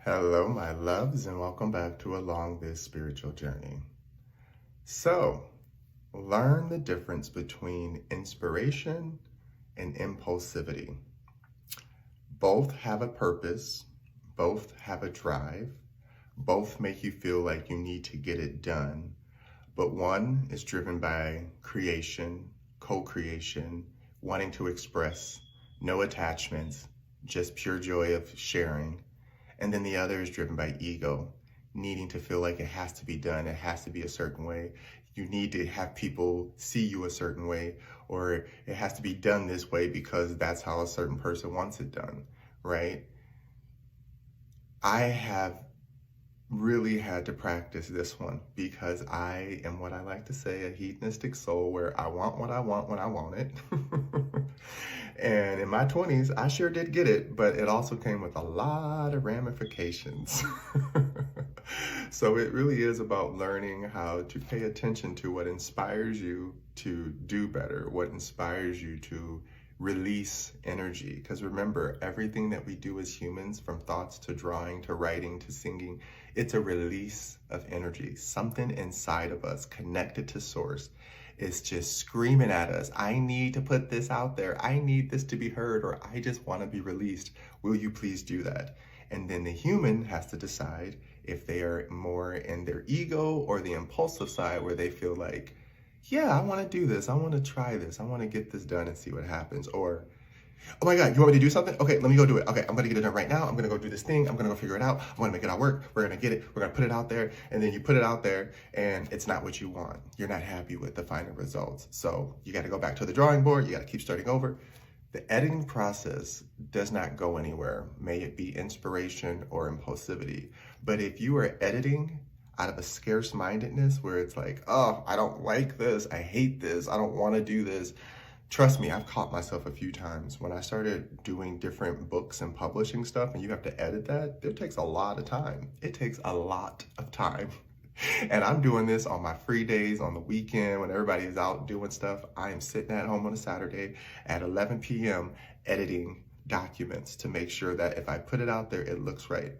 Hello, my loves, and welcome back to Along This Spiritual Journey. So, learn the difference between inspiration and impulsivity. Both have a purpose, both have a drive, both make you feel like you need to get it done, but one is driven by creation, co-creation, wanting to express, no attachments, just pure joy of sharing. And then the other is driven by ego, needing to feel like it has to be done, it has to be a certain way. You need to have people see you a certain way, or it has to be done this way because that's how a certain person wants it done, right? I have really had to practice this one because I am what I like to say, a hedonistic soul where I want what I want when I want it. And in my 20s, I sure did get it, but it also came with a lot of ramifications. So it really is about learning how to pay attention to what inspires you to do better, what inspires you to release energy. Because remember, everything that we do as humans, from thoughts to drawing to writing to singing, it's a release of energy. Something inside of us connected to source is just screaming at us, I need to put this out there. I need this to be heard, or I just want to be released. Will you please do that? And then the human has to decide if they are more in their ego or the impulsive side where they feel like, yeah, I want to do this. I want to try this. I want to get this done and see what happens. Or, oh my God, you want me to do something? Okay, let me go do it. Okay, I'm going to get it done right now. I'm going to go do this thing. I'm going to go figure it out. I'm going to make it all work. We're going to get it. We're going to put it out there. And then you put it out there and it's not what you want. You're not happy with the final results. So you got to go back to the drawing board. You got to keep starting over. The editing process does not go anywhere, may it be inspiration or impulsivity. But if you are editing out of a scarce mindedness where it's like, oh, I don't like this, I hate this, I don't want to do this. Trust me, I've caught myself a few times. When I started doing different books and publishing stuff and you have to edit that, it takes a lot of time. It takes a lot of time. And I'm doing this on my free days, on the weekend, when everybody is out doing stuff. I am sitting at home on a Saturday at 11 p.m. editing documents to make sure that if I put it out there, it looks right.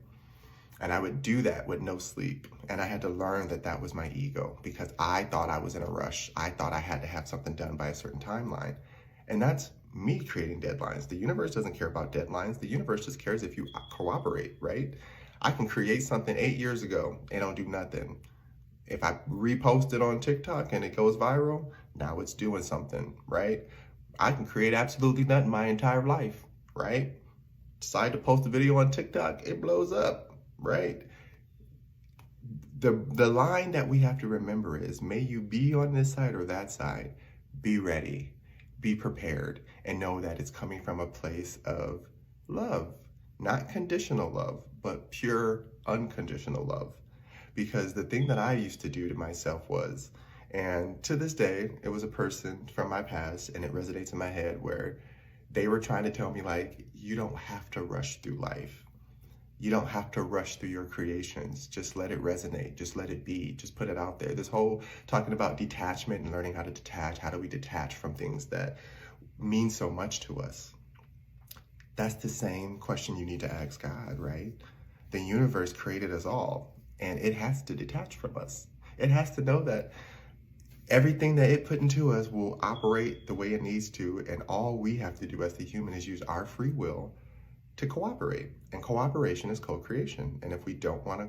And I would do that with no sleep. And I had to learn that that was my ego because I thought I was in a rush. I thought I had to have something done by a certain timeline. And that's me creating deadlines. The universe doesn't care about deadlines. The universe just cares if you cooperate, right? I can create something 8 years ago and don't do nothing. If I repost it on TikTok and it goes viral, now it's doing something, right? I can create absolutely nothing my entire life, right? Decide to post a video on TikTok, it blows up, right? The line that we have to remember is, may you be on this side or that side, be ready, be prepared, and know that it's coming from a place of love, not conditional love, but pure unconditional love. Because the thing that I used to do to myself was, and to this day, it was a person from my past, and it resonates in my head, where they were trying to tell me, like, you don't have to rush through life. You don't have to rush through your creations. Just let it resonate. Just let it be. Just put it out there. This whole talking about detachment and learning how to detach. How do we detach from things that mean so much to us? That's the same question you need to ask God, right? The universe created us all, and it has to detach from us. It has to know that everything that it put into us will operate the way it needs to, and all we have to do as the human is use our free will to cooperate. And cooperation is co-creation. And if we don't want to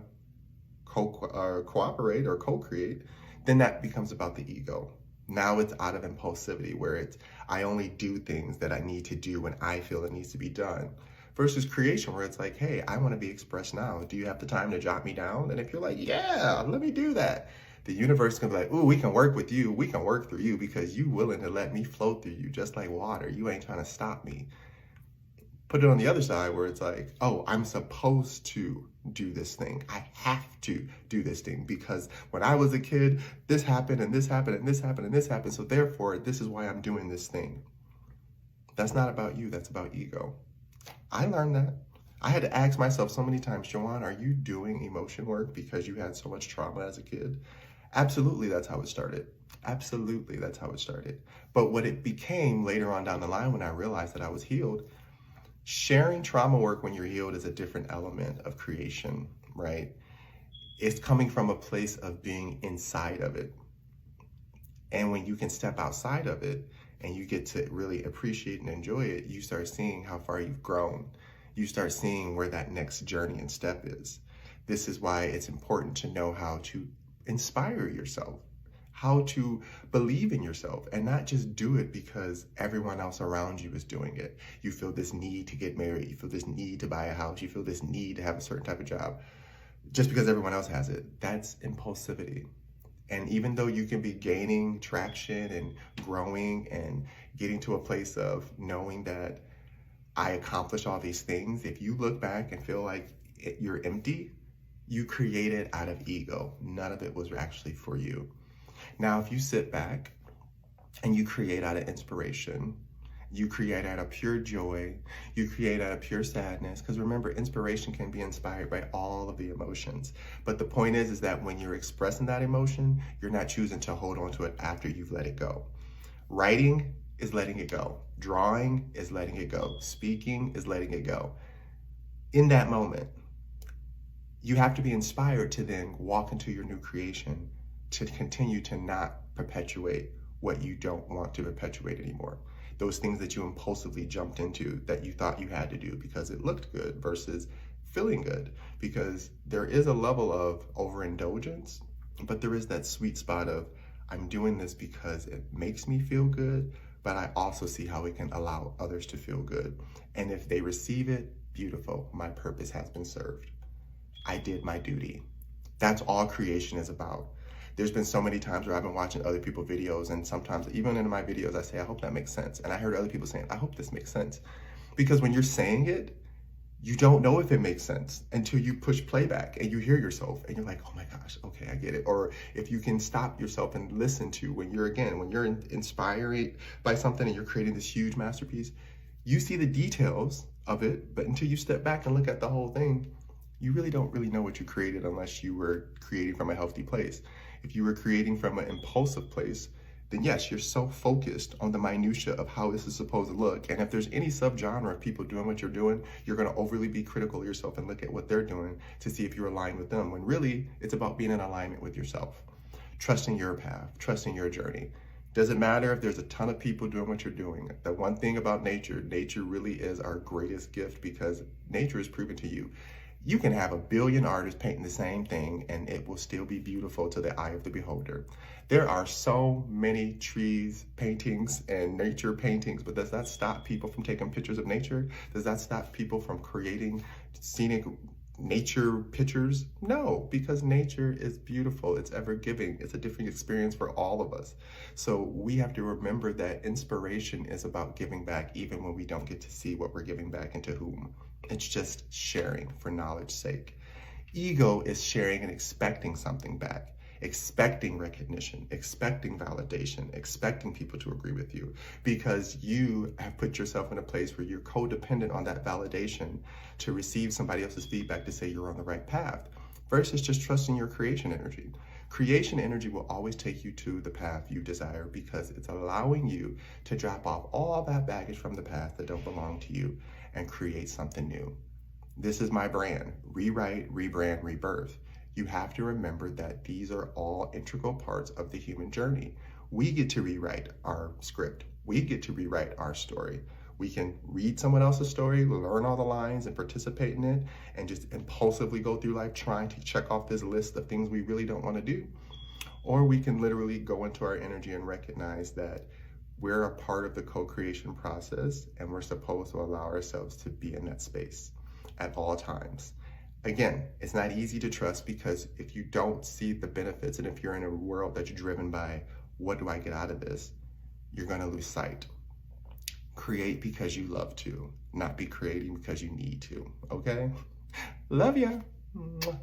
cooperate or co-create, then that becomes about the ego. Now it's out of impulsivity, where it's, I only do things that I need to do when I feel it needs to be done. Versus creation, where it's like, hey, I want to be expressed now. Do you have the time to jot me down? And if you're like, yeah, let me do that, the universe can be like, ooh, we can work with you. We can work through you because you willing to let me flow through you just like water. You ain't trying to stop me. Put it on the other side where it's like, oh, I'm supposed to do this thing. I have to do this thing because when I was a kid, this happened and this happened and this happened and this happened. So therefore, this is why I'm doing this thing. That's not about you. That's about ego. I learned that. I had to ask myself so many times, Joanne, are you doing emotion work because you had so much trauma as a kid? Absolutely, that's how it started. Absolutely, that's how it started. But what it became later on down the line when I realized that I was healed, Sharing trauma work when you're healed is a different element of creation, right? It's coming from a place of being inside of it. And when you can step outside of it and you get to really appreciate and enjoy it, you start seeing how far you've grown. You start seeing where that next journey and step is. This is why it's important to know how to inspire yourself, how to believe in yourself, and not just do it because everyone else around you is doing it. You feel this need to get married, you feel this need to buy a house, you feel this need to have a certain type of job just because everyone else has it. That's impulsivity. And even though you can be gaining traction and growing and getting to a place of knowing that I accomplished all these things, if you look back and feel like you're empty, you created out of ego. None of it was actually for you. Now, if you sit back and you create out of inspiration, you create out of pure joy, you create out of pure sadness, because remember, inspiration can be inspired by all of the emotions. But the point is that when you're expressing that emotion, you're not choosing to hold on to it after you've let it go. Writing is letting it go. Drawing is letting it go. Speaking is letting it go. In that moment, you have to be inspired to then walk into your new creation to continue to not perpetuate what you don't want to perpetuate anymore. Those things that you impulsively jumped into that you thought you had to do because it looked good versus feeling good. Because there is a level of overindulgence, but there is that sweet spot of, I'm doing this because it makes me feel good, but I also see how it can allow others to feel good. And if they receive it, beautiful, my purpose has been served. I did my duty. That's all creation is about. There's been so many times where I've been watching other people's videos, and sometimes even in my videos, I say, I hope that makes sense. And I heard other people saying, I hope this makes sense. Because when you're saying it, you don't know if it makes sense until you push playback and you hear yourself and you're like, oh my gosh, okay, I get it. Or if you can stop yourself and listen to when you're inspired by something and you're creating this huge masterpiece, you see the details of it, but until you step back and look at the whole thing, you really don't really know what you created unless you were creating from a healthy place. If you were creating from an impulsive place, then yes, you're so focused on the minutia of how this is supposed to look. And if there's any subgenre of people doing what you're doing, you're going to overly be critical of yourself and look at what they're doing to see if you're aligned with them, when really it's about being in alignment with yourself, trusting your path, trusting your journey. Doesn't matter if there's a ton of people doing what you're doing. The one thing about nature really is our greatest gift, because nature is proven to you. You can have 1 billion artists painting the same thing and it will still be beautiful to the eye of the beholder. There are so many trees paintings and nature paintings, but does that stop people from taking pictures of nature? Does that stop people from creating scenic nature pictures? No, because nature is beautiful. It's ever giving. It's a different experience for all of us. So we have to remember that inspiration is about giving back, even when we don't get to see what we're giving back and to whom. It's just sharing for knowledge's sake. Ego is sharing and expecting something back, expecting recognition, expecting validation, expecting people to agree with you, because you have put yourself in a place where you're codependent on that validation to receive somebody else's feedback to say you're on the right path, versus just trusting your creation energy. Creation energy will always take you to the path you desire, because it's allowing you to drop off all that baggage from the past that don't belong to you and create something new. This is my brand: rewrite, rebrand, rebirth. You have to remember that these are all integral parts of the human journey. We get to rewrite our script. We get to rewrite our story. We can read someone else's story, learn all the lines and participate in it, and just impulsively go through life trying to check off this list of things we really don't want to do. Or we can literally go into our energy and recognize that we're a part of the co-creation process, and we're supposed to allow ourselves to be in that space at all times. Again, it's not easy to trust, because if you don't see the benefits, and if you're in a world that's driven by, what do I get out of this? You're going to lose sight. Create because you love to, not be creating because you need to, okay? Love ya. Mwah.